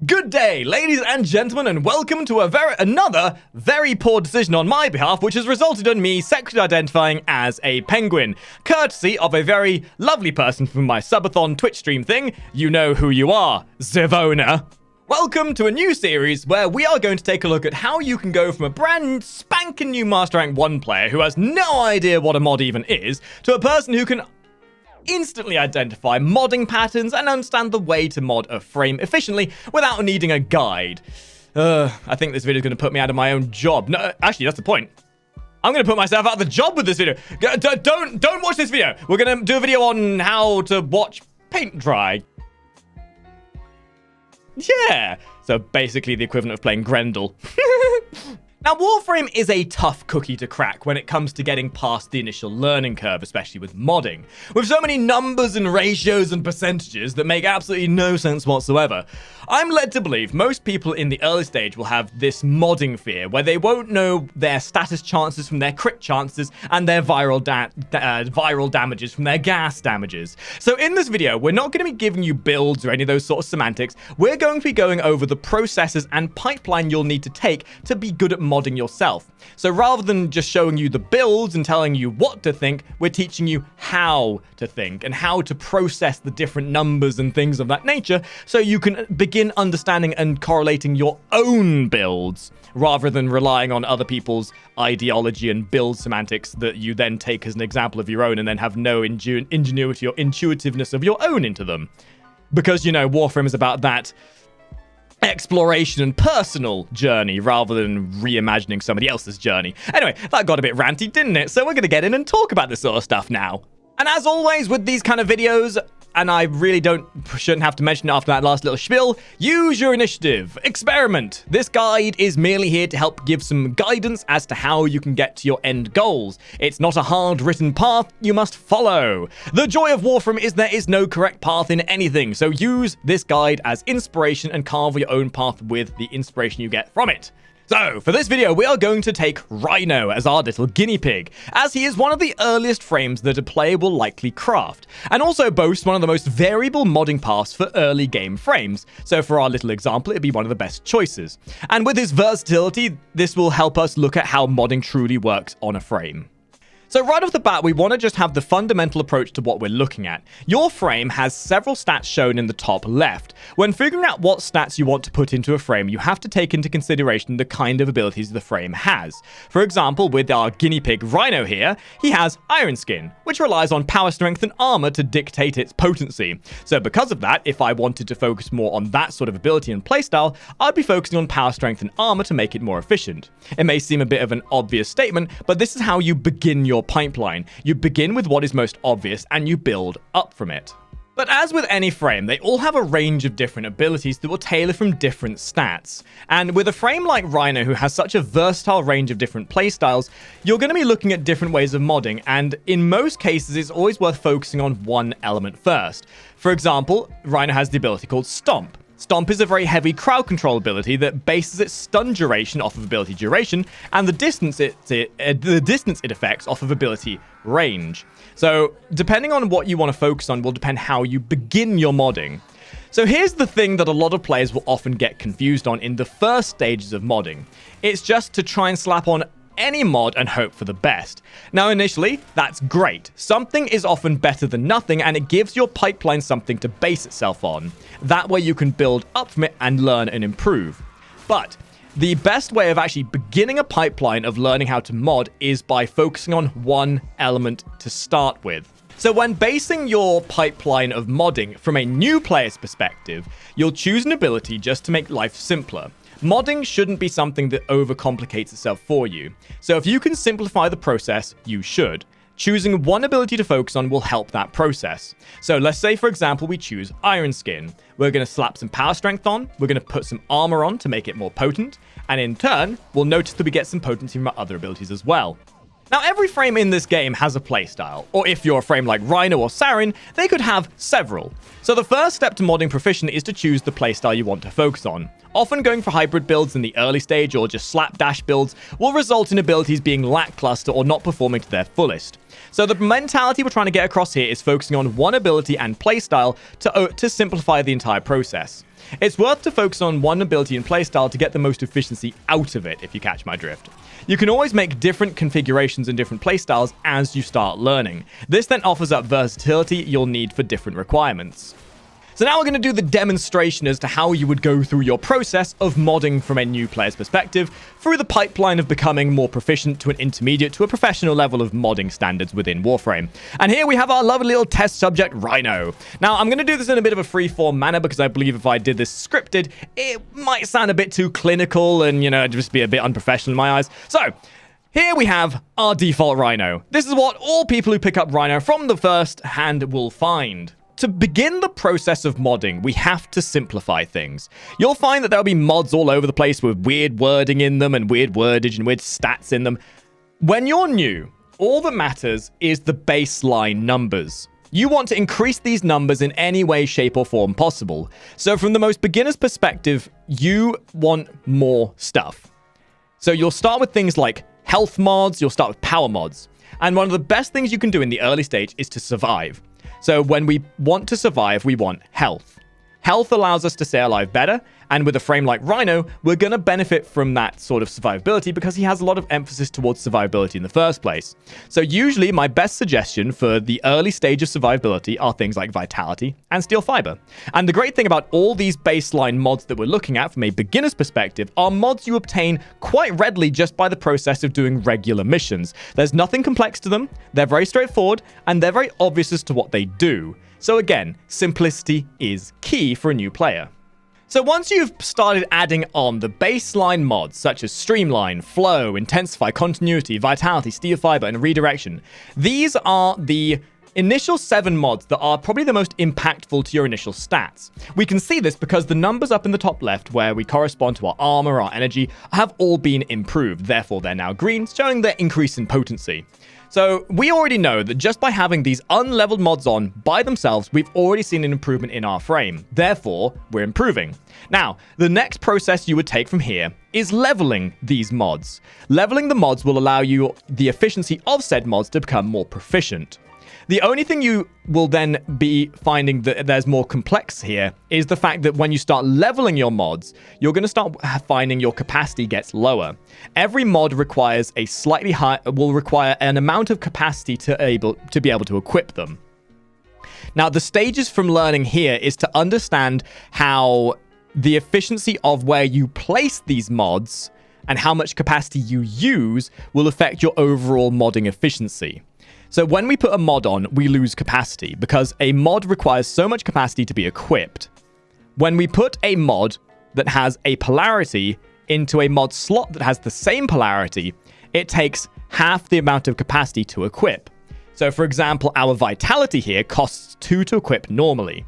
Good day, ladies and gentlemen, and welcome to another very poor decision on my behalf, which has resulted in me sexually identifying as a penguin, courtesy of a very lovely person from my subathon Twitch stream thing. You know who you are, Zivona. Welcome to a new series where we are going to take a look at how you can go from a brand spanking new Master Rank 1 player who has no idea what a mod even is, to a person who can instantly identify modding patterns and understand the way to mod a frame efficiently without needing a guide. I think this video is going to put me out of my own job. No, actually, that's the point. I'm going to put myself out of the job with this video. Don't watch this video. We're going to do a video on how to watch paint dry. Yeah. So basically the equivalent of playing Grendel. Now, Warframe is a tough cookie to crack when it comes to getting past the initial learning curve, especially with modding. With so many numbers and ratios and percentages that make absolutely no sense whatsoever, I'm led to believe most people in the early stage will have this modding fear, where they won't know their status chances from their crit chances and their viral damages from their gas damages. So in this video, we're not going to be giving you builds or any of those sort of semantics. We're going to be going over the processes and pipeline you'll need to take to be good at modding yourself. So rather than just showing you the builds and telling you what to think, we're teaching you how to think and how to process the different numbers and things of that nature, so you can begin understanding and correlating your own builds rather than relying on other people's ideology and build semantics that you then take as an example of your own and then have no ingenuity or intuitiveness of your own into them. Because, you know, Warframe is about that exploration and personal journey rather than reimagining somebody else's journey. Anyway, that got a bit ranty, didn't it? So we're going to get in and talk about this sort of stuff now. And as always with these kind of videos, and I really shouldn't have to mention it after that last little spiel, use your initiative. Experiment. This guide is merely here to help give some guidance as to how you can get to your end goals. It's not a hard-written path you must follow. The joy of Warframe is there is no correct path in anything, so use this guide as inspiration and carve your own path with the inspiration you get from it. So, for this video, we are going to take Rhino as our little guinea pig, as he is one of the earliest frames that a player will likely craft, and also boasts one of the most variable modding paths for early game frames, so for our little example, it'd be one of the best choices. And with his versatility, this will help us look at how modding truly works on a frame. So right off the bat, we want to just have the fundamental approach to what we're looking at. Your frame has several stats shown in the top left. When figuring out what stats you want to put into a frame, you have to take into consideration the kind of abilities the frame has. For example, with our guinea pig Rhino here, he has Iron Skin, which relies on power, strength, and armor to dictate its potency. So because of that, if I wanted to focus more on that sort of ability and playstyle, I'd be focusing on power, strength, and armor to make it more efficient. It may seem a bit of an obvious statement, but this is how you begin your pipeline. You begin with what is most obvious and you build up from it. But as with any frame, they all have a range of different abilities that will tailor from different stats. And with a frame like Rhino, who has such a versatile range of different playstyles, you're going to be looking at different ways of modding, and in most cases, it's always worth focusing on one element first. For example, Rhino has the ability called Stomp. Stomp is a very heavy crowd control ability that bases its stun duration off of ability duration and the distance it affects off of ability range. So depending on what you want to focus on will depend how you begin your modding. So here's the thing that a lot of players will often get confused on in the first stages of modding. It's just to try and slap on any mod and hope for the best. Now initially, that's great. Something is often better than nothing, and it gives your pipeline something to base itself on. That way you can build up from it and learn and improve. But the best way of actually beginning a pipeline of learning how to mod is by focusing on one element to start with. So when basing your pipeline of modding from a new player's perspective, you'll choose an ability just to make life simpler. Modding shouldn't be something that overcomplicates itself for you. So if you can simplify the process, you should. Choosing one ability to focus on will help that process. So let's say, for example, we choose Iron Skin. We're going to slap some power strength on, we're going to put some armor on to make it more potent, and in turn, we'll notice that we get some potency from our other abilities as well. Now, every frame in this game has a playstyle, or if you're a frame like Rhino or Sarin, they could have several. So the first step to modding proficient is to choose the playstyle you want to focus on. Often going for hybrid builds in the early stage or just slapdash builds will result in abilities being lackluster or not performing to their fullest. So the mentality we're trying to get across here is focusing on one ability and playstyle to simplify the entire process. It's worth to focus on one ability and playstyle to get the most efficiency out of it, if you catch my drift. You can always make different configurations and different playstyles as you start learning. This then offers up versatility you'll need for different requirements. So now we're going to do the demonstration as to how you would go through your process of modding from a new player's perspective through the pipeline of becoming more proficient to an intermediate to a professional level of modding standards within Warframe. And here we have our lovely little test subject, Rhino. Now, I'm going to do this in a bit of a free-form manner because I believe if I did this scripted, it might sound a bit too clinical and, just be a bit unprofessional in my eyes. So, here we have our default Rhino. This is what all people who pick up Rhino from the first hand will find. To begin the process of modding, we have to simplify things. You'll find that there'll be mods all over the place with weird wording in them and weird wordage and weird stats in them. When you're new, all that matters is the baseline numbers. You want to increase these numbers in any way, shape, or form possible. So from the most beginner's perspective, you want more stuff. So you'll start with things like health mods, you'll start with power mods. And one of the best things you can do in the early stage is to survive. So when we want to survive, we want health. Health allows us to stay alive better, and with a frame like Rhino, we're going to benefit from that sort of survivability because he has a lot of emphasis towards survivability in the first place. So usually my best suggestion for the early stage of survivability are things like Vitality and Steel Fiber. And the great thing about all these baseline mods that we're looking at from a beginner's perspective are mods you obtain quite readily just by the process of doing regular missions. There's nothing complex to them, they're very straightforward, and they're very obvious as to what they do. So again, simplicity is key for a new player. So once you've started adding on the baseline mods such as Streamline, Flow, Intensify, Continuity, Vitality, Steel Fiber, and Redirection, these are the initial 7 mods that are probably the most impactful to your initial stats. We can see this because the numbers up in the top left where we correspond to our armor, our energy, have all been improved. Therefore, they're now green, showing their increase in potency. So we already know that just by having these unleveled mods on by themselves, we've already seen an improvement in our frame. Therefore, we're improving. Now, the next process you would take from here is leveling these mods. Leveling the mods will allow you the efficiency of said mods to become more proficient. The only thing you will then be finding that there's more complex here is the fact that when you start leveling your mods, you're going to start finding your capacity gets lower. Every mod requires a slightly will require an amount of capacity to be able to equip them. Now, the stages from learning here is to understand how the efficiency of where you place these mods and how much capacity you use will affect your overall modding efficiency. So when we put a mod on, we lose capacity because a mod requires so much capacity to be equipped. When we put a mod that has a polarity into a mod slot that has the same polarity, it takes half the amount of capacity to equip. So for example, our Vitality here costs 2 to equip normally.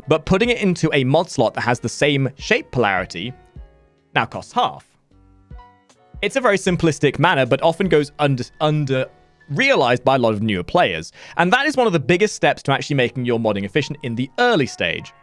But putting it into a mod slot that has the same shape polarity now costs half. It's a very simplistic manner, but often goes under realized by a lot of newer players. And that is one of the biggest steps to actually making your modding efficient in the early stage.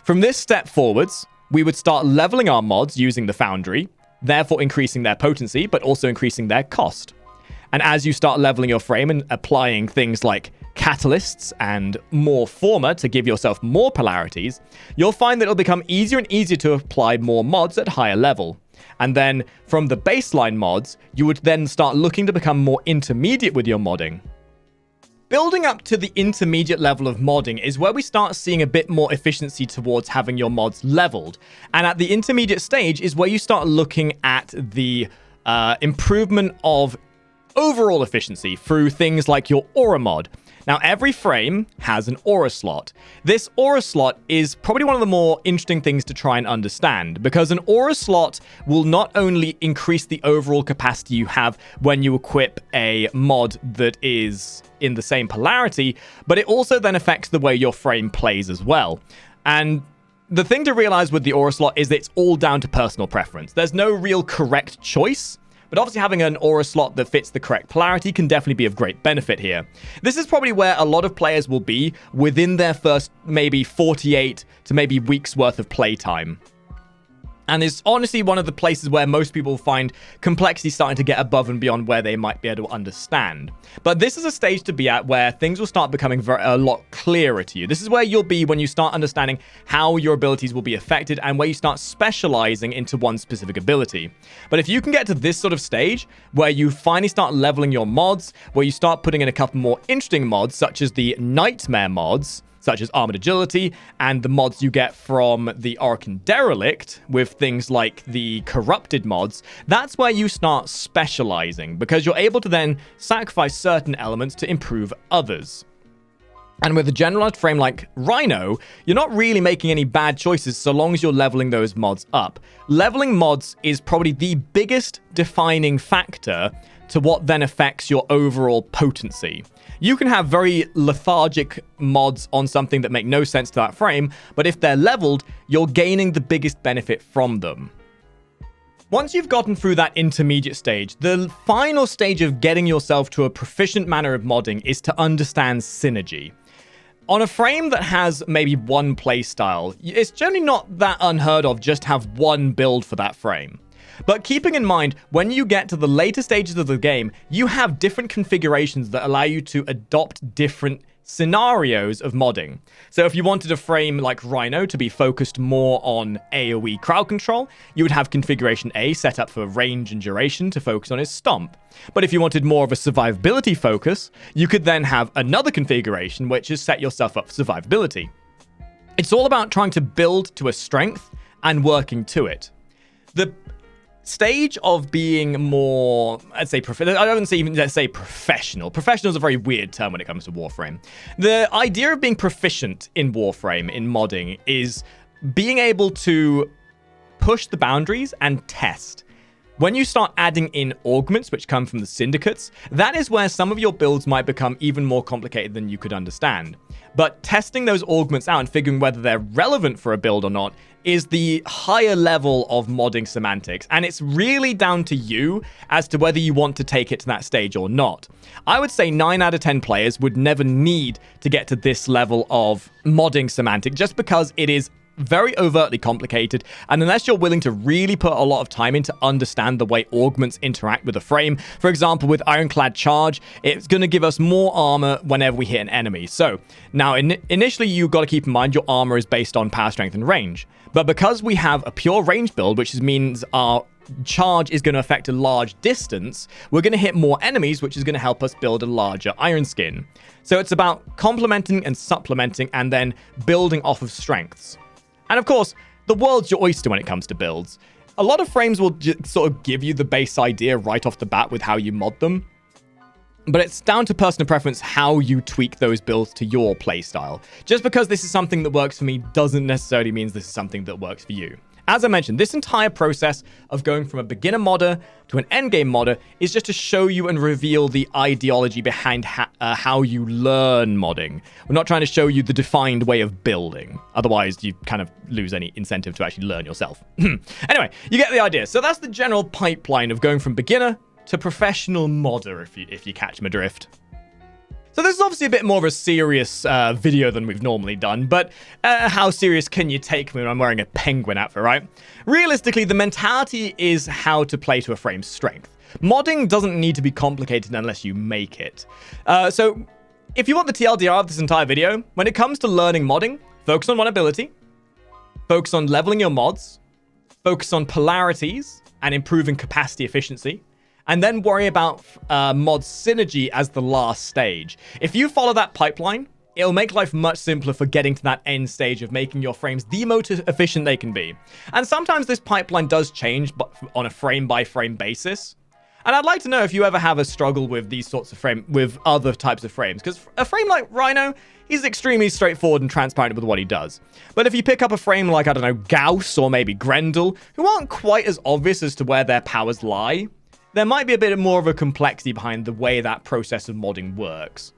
From this step forwards, we would start leveling our mods using the Foundry, therefore increasing their potency, but also increasing their cost. And as you start leveling your frame and applying things like catalysts and more former to give yourself more polarities, you'll find that it'll become easier and easier to apply more mods at higher level. And then from the baseline mods, you would then start looking to become more intermediate with your modding. Building up to the intermediate level of modding is where we start seeing a bit more efficiency towards having your mods leveled. And at the intermediate stage is where you start looking at the improvement of overall efficiency through things like your aura mod. Now, every frame has an aura slot. This aura slot is probably one of the more interesting things to try and understand, because an aura slot will not only increase the overall capacity you have when you equip a mod that is in the same polarity, but it also then affects the way your frame plays as well. And the thing to realize with the aura slot is that it's all down to personal preference. There's no real correct choice. But obviously having an aura slot that fits the correct polarity can definitely be of great benefit here. This is probably where a lot of players will be within their first maybe 48 to maybe weeks worth of playtime. And it's honestly one of the places where most people find complexity starting to get above and beyond where they might be able to understand. But this is a stage to be at where things will start becoming a lot clearer to you. This is where you'll be when you start understanding how your abilities will be affected and where you start specializing into one specific ability. But if you can get to this sort of stage where you finally start leveling your mods, where you start putting in a couple more interesting mods, such as the Nightmare mods, such as Armored Agility, and the mods you get from the Orkan Derelict with things like the Corrupted mods, that's where you start specializing, because you're able to then sacrifice certain elements to improve others. And with a generalized frame like Rhino, you're not really making any bad choices so long as you're leveling those mods up. Leveling mods is probably the biggest defining factor to what then affects your overall potency. You can have very lethargic mods on something that make no sense to that frame, but if they're leveled, you're gaining the biggest benefit from them. Once you've gotten through that intermediate stage, the final stage of getting yourself to a proficient manner of modding is to understand synergy. On a frame that has maybe one playstyle, it's generally not that unheard of just have one build for that frame. But keeping in mind, when you get to the later stages of the game, you have different configurations that allow you to adopt different scenarios of modding. So if you wanted a frame like Rhino to be focused more on AoE crowd control, you would have configuration A set up for range and duration to focus on his stomp. But if you wanted more of a survivability focus, you could then have another configuration which is set yourself up for survivability. It's all about trying to build to a strength and working to it. The stage of being more, I'd say, I don't say even, let's say, professional. Professional is a very weird term when it comes to Warframe. The idea of being proficient in Warframe, in modding, is being able to push the boundaries and test. When you start adding in augments, which come from the syndicates, that is where some of your builds might become even more complicated than you could understand. But testing those augments out and figuring whether they're relevant for a build or not is the higher level of modding semantics, and it's really down to you as to whether you want to take it to that stage or not. I would say 9 out of 10 players would never need to get to this level of modding semantic just because it is very overtly complicated, and unless you're willing to really put a lot of time in to understand the way augments interact with a frame, for example with Ironclad Charge, it's going to give us more armor whenever we hit an enemy. So now initially you've got to keep in mind your armor is based on power, strength, and range, but because we have a pure range build, which means our charge is going to affect a large distance, we're going to hit more enemies, which is going to help us build a larger iron skin. So it's about complementing and supplementing and then building off of strengths. And of course, the world's your oyster when it comes to builds. A lot of frames will just sort of give you the base idea right off the bat with how you mod them. But it's down to personal preference how you tweak those builds to your playstyle. Just because this is something that works for me doesn't necessarily mean this is something that works for you. As I mentioned, this entire process of going from a beginner modder to an endgame modder is just to show you and reveal the ideology behind how you learn modding. We're not trying to show you the defined way of building. Otherwise, you kind of lose any incentive to actually learn yourself. Anyway, you get the idea. So that's the general pipeline of going from beginner to professional modder, if you catch my drift. So this is obviously a bit more of a serious video than we've normally done, but how serious can you take me when I'm wearing a penguin outfit, right? Realistically, the mentality is how to play to a frame's strength. Modding doesn't need to be complicated unless you make it. So if you want the TLDR of this entire video, when it comes to learning modding, focus on one ability, focus on leveling your mods, focus on polarities and improving capacity efficiency, and then worry about mod synergy as the last stage. If you follow that pipeline, it'll make life much simpler for getting to that end stage of making your frames the most efficient they can be. And sometimes this pipeline does change on a frame-by-frame basis. And I'd like to know if you ever have a struggle with these sorts of with other types of frames, because a frame like Rhino, he's extremely straightforward and transparent with what he does. But if you pick up a frame like, I don't know, Gauss or maybe Grendel, who aren't quite as obvious as to where their powers lie, there might be a bit more of a complexity behind the way that process of modding works.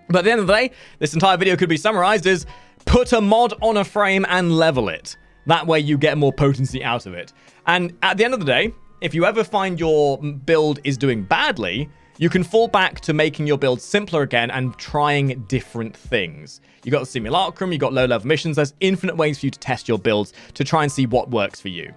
But at the end of the day, this entire video could be summarized as put a mod on a frame and level it. That way you get more potency out of it. And at the end of the day, if you ever find your build is doing badly, you can fall back to making your build simpler again and trying different things. You got the simulacrum, you got low-level missions, there's infinite ways for you to test your builds to try and see what works for you.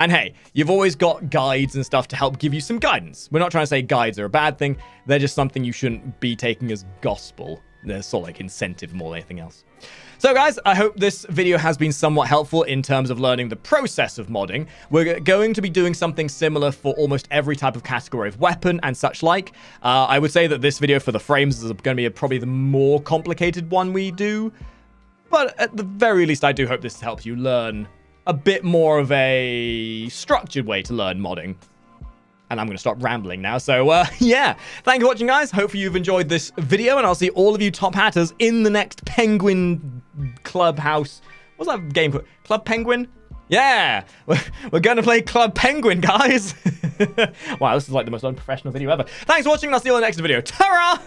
And hey, you've always got guides and stuff to help give you some guidance. We're not trying to say guides are a bad thing. They're just something you shouldn't be taking as gospel. They're sort of like incentive more than anything else. So guys, I hope this video has been somewhat helpful in terms of learning the process of modding. We're going to be doing something similar for almost every type of category of weapon and such like. I would say that this video for the frames is going to be probably the more complicated one we do. But at the very least, I do hope this helps you learn a bit more of a structured way to learn modding. And I'm going to stop rambling now. So, yeah. Thank you for watching, guys. Hopefully you've enjoyed this video. And I'll see all of you top hatters in the next Penguin Clubhouse. What's that game called? Club Penguin? Yeah. We're going to play Club Penguin, guys. Wow, this is like the most unprofessional video ever. Thanks for watching. And I'll see you in the next video. Ta-ra!